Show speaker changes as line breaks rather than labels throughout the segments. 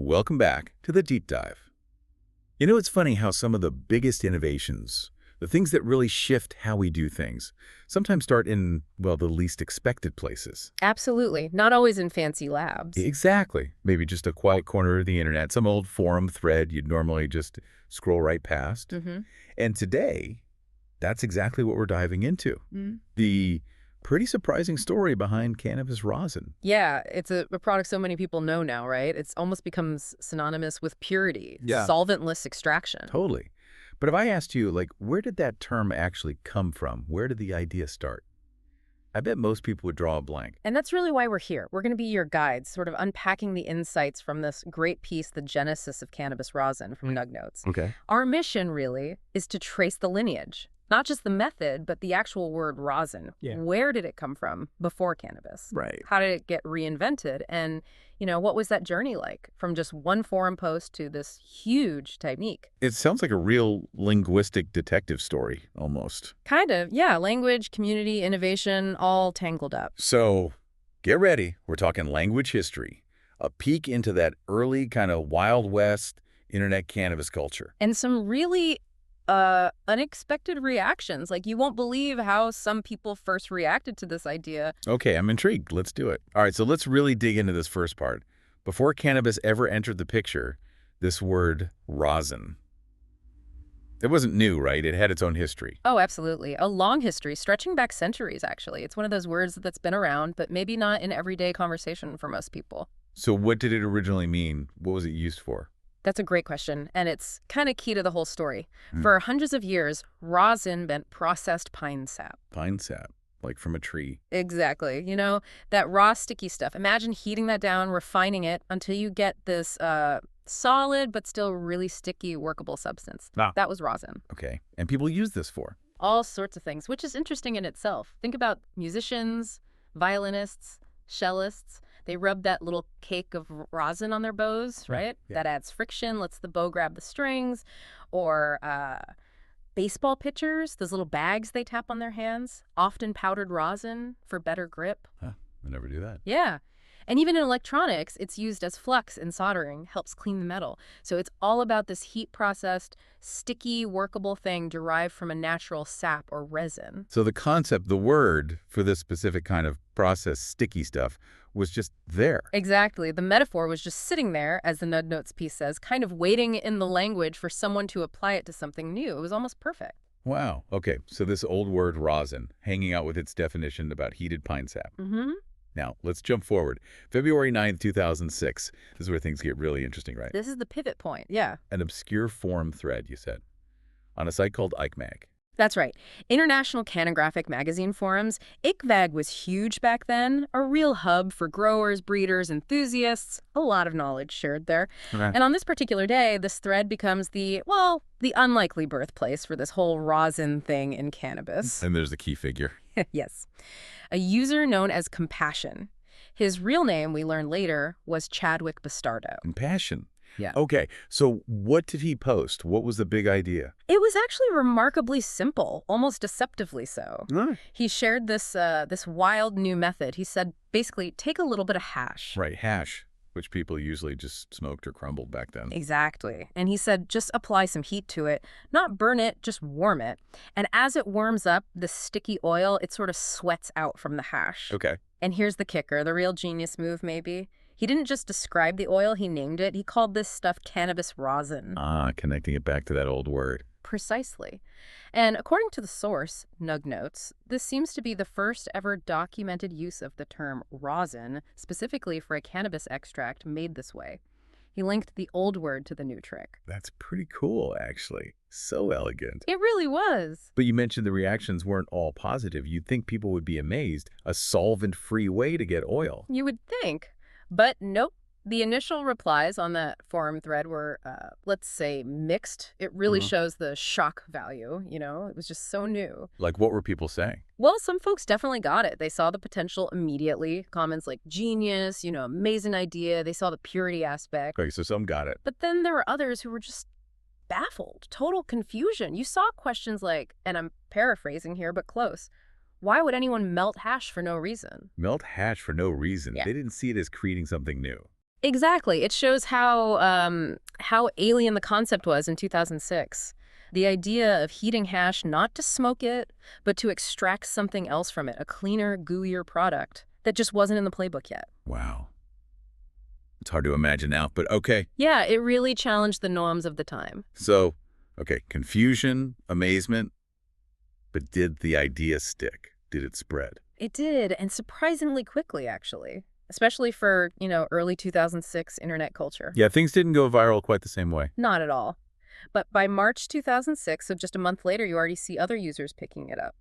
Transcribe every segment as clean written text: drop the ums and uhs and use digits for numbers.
Welcome back to the Deep Dive. You know, it's funny how some of the biggest innovations, the things that really shift how we do things, sometimes start in, well, the least expected places.
Absolutely. Not always in fancy labs.
Exactly. Maybe just a quiet corner of the internet, some old forum thread you'd normally just scroll right past. And today, that's exactly what we're diving into. The pretty surprising story behind cannabis rosin.
Yeah, it's a product so many people know now, right? It's almost becomes synonymous with purity,
Yeah.
solventless extraction.
Totally. But if I asked you, like, where did that term actually come from? Where did the idea start? I bet most people would draw a blank.
And that's really why we're here. We're going to be your guides, sort of unpacking the insights from this great piece, The Genesis of Cannabis Rosin from Nug Notes.
Okay.
Our mission, really, is to trace the lineage. Not just the method, but the actual word rosin.
Yeah.
Where did it come from before cannabis?
Right.
How did it get reinvented? And, what was that journey like from just one forum post to this huge technique?
It sounds like a real linguistic detective story, almost.
Kind of, yeah. Language, community, innovation, all tangled up.
So, get ready. We're talking language history. A peek into that early kind of Wild West internet cannabis culture.
And some really unexpected reactions. Like, you won't believe how some people first reacted to this idea.
Okay, I'm intrigued. Let's do it. All right, so let's really dig into this first part. Before cannabis ever entered the picture, this word rosin. It wasn't new, right? It had its own history.
Oh, absolutely. A long history, stretching back centuries, actually. It's one of those words that's been around, but maybe not in everyday conversation for most people.
So what did it originally mean? What was it used for?
That's a great question, and it's kind of key to the whole story. For hundreds of years, rosin meant processed pine sap.
Pine sap, like from a tree.
Exactly. That raw, sticky stuff. Imagine heating that down, refining it until you get this solid but still really sticky, workable substance.
Ah.
That was rosin.
Okay, and people use this for?
All sorts of things, which is interesting in itself. Think about musicians, violinists, cellists. They rub that little cake of rosin on their bows, right?
Yeah.
That adds friction, lets the bow grab the strings. Or baseball pitchers, those little bags they tap on their hands, often powdered rosin for better grip.
Huh, I never do that.
Yeah. And even in electronics, it's used as flux in soldering, helps clean the metal. So it's all about this heat-processed, sticky, workable thing derived from a natural sap or resin.
So the concept, the word for this specific kind of processed sticky stuff was just there.
Exactly. The metaphor was just sitting there, as the Nug Notes piece says, kind of waiting in the language for someone to apply it to something new. It was almost perfect.
Wow. Okay, so this old word rosin, hanging out with its definition about heated pine sap. Now, let's jump forward. February 9th, 2006. This is where things get really interesting, right?
This is the pivot point, yeah.
An obscure forum thread, you said, on a site called ICMag.
That's right. International Cannographic Magazine forums. ICMag was huge back then, a real hub for growers, breeders, enthusiasts, a lot of knowledge shared there.
Okay.
And on this particular day, this thread becomes the unlikely birthplace for this whole rosin thing in cannabis.
And there's the key figure.
Yes. A user known as Comphashon. His real name, we learned later, was Chadwick Bastardo.
Compassion.
Yeah.
Okay, so what did he post? What was the big idea?
It was actually remarkably simple, almost deceptively so. He shared this wild new method. He said, basically, take a little bit of hash.
Right, hash, which people usually just smoked or crumbled back then.
Exactly. And he said, just apply some heat to it. Not burn it, just warm it. And as it warms up, the sticky oil, it sort of sweats out from the hash.
Okay.
And here's the kicker, the real genius move, maybe. He didn't just describe the oil, he named it. He called this stuff cannabis rosin.
Ah, connecting it back to that old word.
Precisely. And according to the source, Nug Notes, this seems to be the first ever documented use of the term rosin, specifically for a cannabis extract made this way. He linked the old word to the new trick.
That's pretty cool, actually. So elegant.
It really was.
But you mentioned the reactions weren't all positive. You'd think people would be amazed. A solvent-free way to get oil.
You would think. But nope. The initial replies on that forum thread were, let's say, mixed. It really shows the shock value, It was just so new.
Like, what were people saying?
Well, some folks definitely got it. They saw the potential immediately. Comments like, genius, amazing idea. They saw the purity aspect.
Okay, so some got it.
But then there were others who were just baffled. Total confusion. You saw questions like, and I'm paraphrasing here, but close, why would anyone melt hash for no reason?
Melt hash for no reason.
Yeah.
They didn't see it as creating something new.
Exactly. It shows how alien the concept was in 2006. The idea of heating hash not to smoke it, but to extract something else from it, a cleaner, gooier product that just wasn't in the playbook yet.
Wow. It's hard to imagine now, but okay.
Yeah, it really challenged the norms of the time.
So, okay, confusion, amazement, but did the idea stick? Did it spread?
It did, and surprisingly quickly, actually. Especially for, early 2006 internet culture.
Yeah, things didn't go viral quite the same way.
Not at all. But by March 2006, so just a month later, you already see other users picking it up.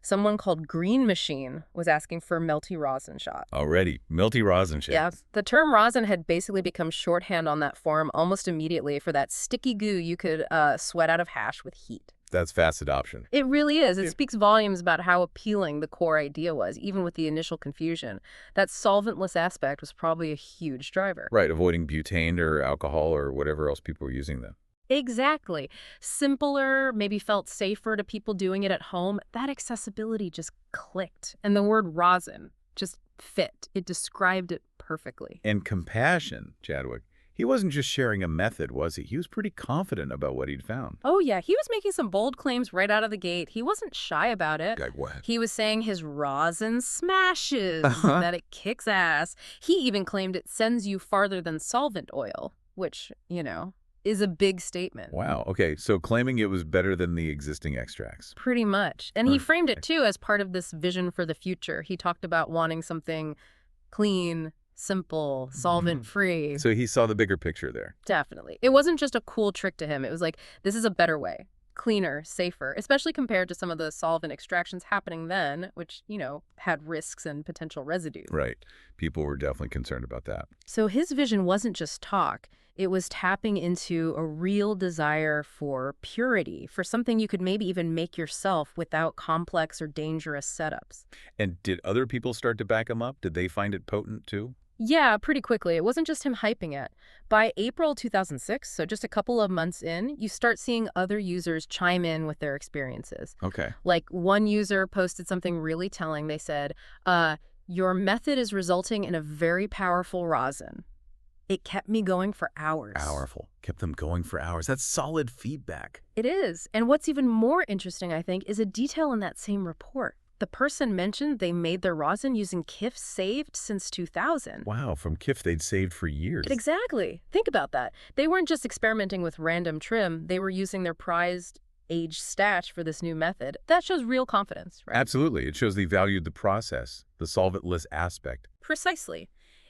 Someone called Green Machine was asking for melty rosin shot.
Already, melty rosin shot.
Yeah, the term rosin had basically become shorthand on that forum almost immediately for that sticky goo you could sweat out of hash with heat.
That's fast adoption.
It really is. It speaks volumes about how appealing the core idea was, even with the initial confusion. That solventless aspect was probably a huge driver.
Right, avoiding butane or alcohol or whatever else people were using then.
Exactly. Simpler, maybe felt safer to people doing it at home. That accessibility just clicked. And the word rosin just fit. It described it perfectly.
And Comphashon, Chadwick, he wasn't just sharing a method, was he? He was pretty confident about what he'd found.
Oh, yeah. He was making some bold claims right out of the gate. He wasn't shy about it.
Like what?
He was saying his rosin smashes, that it kicks ass. He even claimed it sends you farther than solvent oil, which, is a big statement.
Wow. Okay, so claiming it was better than the existing extracts.
Pretty much. And he framed it, too, as part of this vision for the future. He talked about wanting something clean, simple, solvent-free.
So he saw the bigger picture there.
Definitely. It wasn't just a cool trick to him. It was like, this is a better way. Cleaner, safer, especially compared to some of the solvent extractions happening then, which, had risks and potential residues.
Right. People were definitely concerned about that.
So his vision wasn't just talk. It was tapping into a real desire for purity, for something you could maybe even make yourself without complex or dangerous setups.
And did other people start to back him up? Did they find it potent too?
Yeah, pretty quickly. It wasn't just him hyping it. By April 2006, so just a couple of months in, you start seeing other users chime in with their experiences.
Okay.
Like one user posted something really telling. They said, your method is resulting in a very powerful rosin. It kept me going for hours.
Powerful. Kept them going for hours. That's solid feedback.
It is. And what's even more interesting, I think, is a detail in that same report. The person mentioned they made their rosin using kif saved since 2000.
Wow, from kif they'd saved for years.
Exactly. Think about that. They weren't just experimenting with random trim. They were using their prized aged stash for this new method. That shows real confidence, right?
Absolutely. It shows they valued the process, the solventless aspect.
Precisely.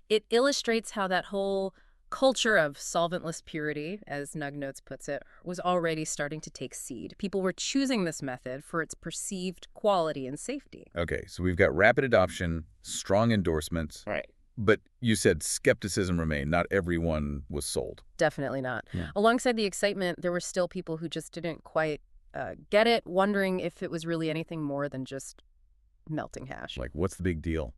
It illustrates how that whole culture of solventless purity, as Nugnotes puts it, was already starting to take seed. People were choosing this method for its perceived quality and safety.
Okay, so we've got rapid adoption, strong endorsements.
Right.
But you said skepticism remained. Not everyone was sold.
Definitely not.
Yeah.
Alongside the excitement, there were still people who just didn't quite get it, wondering if it was really anything more than just melting hash.
Like, what's the big deal?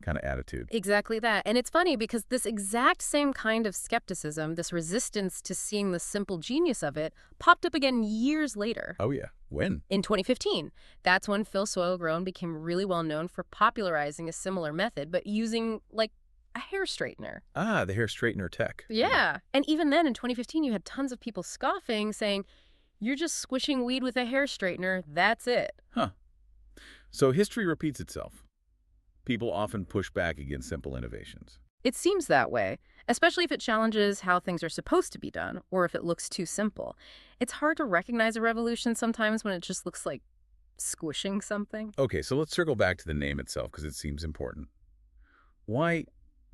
Kind of attitude.
Exactly that. And it's funny because this exact same kind of skepticism, this resistance to seeing the simple genius of it, popped up again years later.
Oh, yeah. When?
In 2015. That's when Phil Soilgrown became really well known for popularizing a similar method, but using, like, a hair straightener.
Ah, the hair straightener tech.
Yeah. And even then, in 2015, you had tons of people scoffing, saying, you're just squishing weed with a hair straightener, that's it.
Huh. So history repeats itself. People often push back against simple innovations.
It seems that way, especially if it challenges how things are supposed to be done, or if it looks too simple. It's hard to recognize a revolution sometimes when it just looks like squishing something.
Okay, so let's circle back to the name itself because it seems important. Why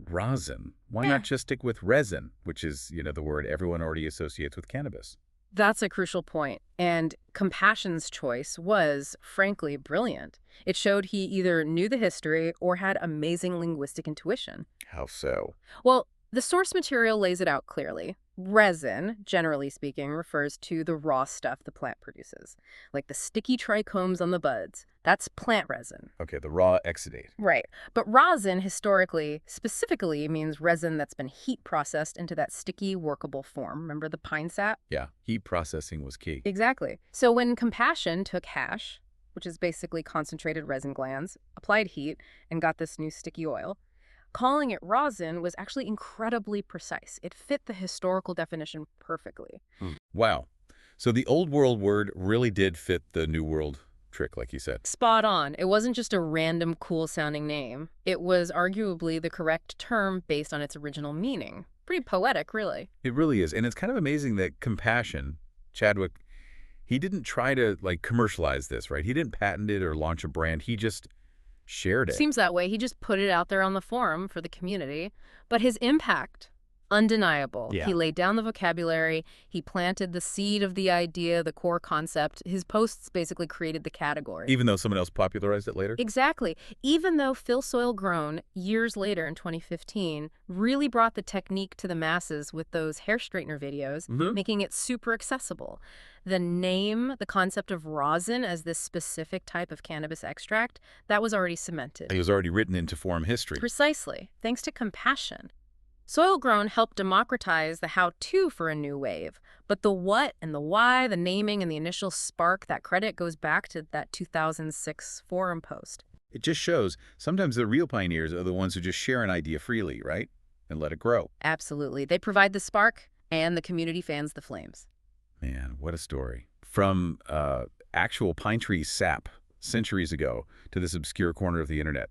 rosin? Why not just stick with resin, which is, the word everyone already associates with cannabis?
That's a crucial point, and Comphashon's choice was, frankly, brilliant. It showed he either knew the history or had amazing linguistic intuition.
How so?
Well, the source material lays it out clearly. Resin, generally speaking, refers to the raw stuff the plant produces, like the sticky trichomes on the buds. That's plant resin.
Okay, the raw exudate.
Right. But rosin, historically, specifically means resin that's been heat processed into that sticky, workable form. Remember the pine sap?
Yeah, heat processing was key.
Exactly. So when Comphashon took hash, which is basically concentrated resin glands, applied heat, and got this new sticky oil, Calling it rosin was actually incredibly precise. It fit the historical definition perfectly.
Wow. So the old world word really did fit the new world trick, like you said.
Spot on. It wasn't just a random cool-sounding name. It was arguably the correct term based on its original meaning. Pretty poetic, really.
It really is. And it's kind of amazing that Comphashon, Chadwick, he didn't try to, like, commercialize this, right? He didn't patent it or launch a brand. He just shared it.
Seems that way. He just put it out there on the forum for the community. But his impact, undeniable.
Yeah.
He laid down the vocabulary. He planted the seed of the idea, the core concept. His posts basically created the category.
Even though someone else popularized it later?
Exactly. Even though Phil Soilgrown, years later in 2015, really brought the technique to the masses with those hair straightener videos, making it super accessible. The name, the concept of rosin as this specific type of cannabis extract, that was already cemented.
It was already written into forum history.
Precisely, thanks to Comphashon. Soilgrown helped democratize the how-to for a new wave, but the what and the why, the naming and the initial spark, that credit goes back to that 2006 forum post.
It just shows sometimes the real pioneers are the ones who just share an idea freely, right? And let it grow.
Absolutely. They provide the spark, and the community fans the flames.
Man, what a story. From actual pine tree sap centuries ago to this obscure corner of the internet.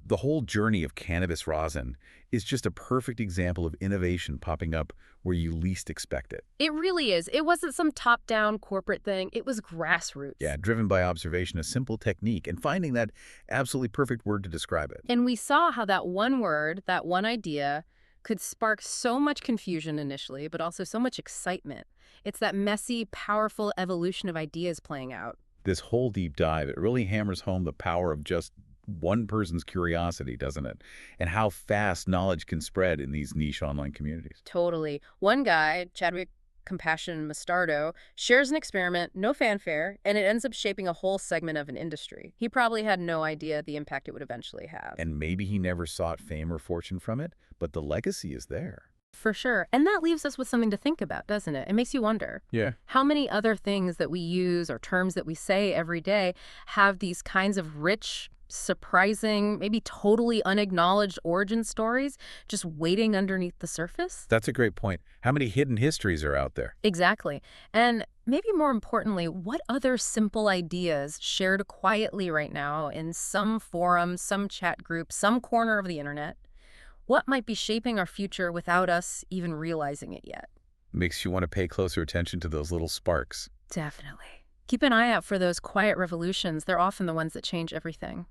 The whole journey of cannabis rosin is just a perfect example of innovation popping up where you least expect it.
It really is. It wasn't some top-down corporate thing. It was grassroots.
Yeah, driven by observation, a simple technique, and finding that absolutely perfect word to describe it.
And we saw how that one word, that one idea, could spark so much confusion initially, but also so much excitement. It's that messy, powerful evolution of ideas playing out.
This whole deep dive, it really hammers home the power of just one person's curiosity, doesn't it? And how fast knowledge can spread in these niche online communities.
Totally. One guy, Chadwick Bastardo, shares an experiment, no fanfare, and it ends up shaping a whole segment of an industry. He probably had no idea the impact it would eventually have.
And maybe he never sought fame or fortune from it, but the legacy is there.
For sure. And that leaves us with something to think about, doesn't it? It makes you wonder.
Yeah.
How many other things that we use or terms that we say every day have these kinds of rich, surprising, maybe totally unacknowledged origin stories just waiting underneath the surface?
That's a great point. How many hidden histories are out there?
Exactly. And maybe more importantly, what other simple ideas shared quietly right now in some forum, some chat group, some corner of the internet? What might be shaping our future without us even realizing it yet?
Makes you want to pay closer attention to those little sparks.
Definitely. Keep an eye out for those quiet revolutions. They're often the ones that change everything.